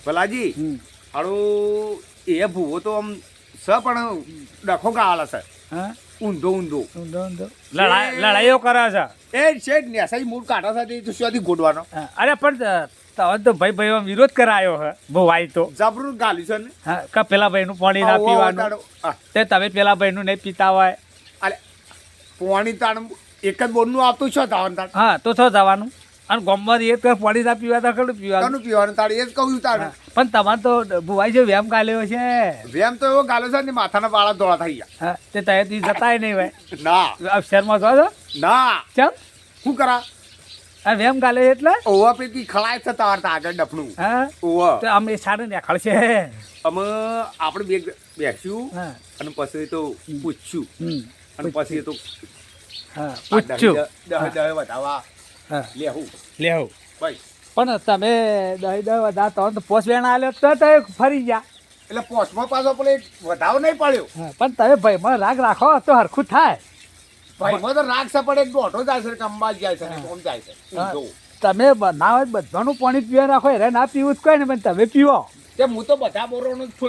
ભલાજી હાડું એ ભૂવો તો આમ સ પણ ડખો ગાવાલા છે હા ઊંધો ઊંધો લડાઈઓ કરે છે. એ છે નેસાઈ મૂળ કાઢો સાથે તો શુંથી ગોડવાનો હા, અરે પણ તમે તો ભાઈ ભાઈ વિરોધ કરાયો હે ભોવાઈ તો જબરું ગાલ્યું છે ને હા કે પેલા ભાઈનું પાણી ના પીવાનું તે તમે પેલા ભાઈનું નહીં પીતા હોય. અરે પોણી તાણ એક જ બોરનું આવતું છો તાવન તાણ હા તો છો જવાનું અને ગામમાં એ તો પાણી ના પીવા તો કયું પીવાનું. તાનું પીવાનું તાણ એ જ કહું તાણ પણ તમારે તો ભુવાઈ જે વ્યાયામ ગાલ્યો છે. વેમ તો એવો ગાલ્યો છે ને માથાના વાળા ધોળા થઈ ગયા. હા તે ત્યાંથી જતાય નહીં ભાઈ ના અક્ષરમાં જો છો ના ચમ શું કરા આ વ્યાયામ ગાલ્યો એટલે ઓવા પૈકી ખળાય છે તાર આગળ ડફણું હા ઓવા તો આમ એ સાડે નેખળ છે. અમે આપણે બેસ્યું હા અને પછી તો પૂછ્યું હમ અને પછી તો હા પૂછ્યું દહ વધાવા હા લેવું લેવું ભાઈ પણ તમે દહીં વધારે તો પોસ વેણ આલ્યો તો તમે ફરી ગયા. એટલે પોસ્ટમાં પાછો પેલો એક વધાવો નહીં પડ્યો હા, પણ તમે ભાઈમાં રાગ રાખો તો હરખું થાય. ભાઈમાં તો રાગ સપડે દોઢો જાય છે કંબા જાય છે ને કોમ જાય છે હા. ઊંધો. તમે ના હોય બધાનું પાણી પીવા રાખો એને ના પીવું જ કોઈ ને પણ તમે પીવો. તે હું તો બધા બોરોનું જ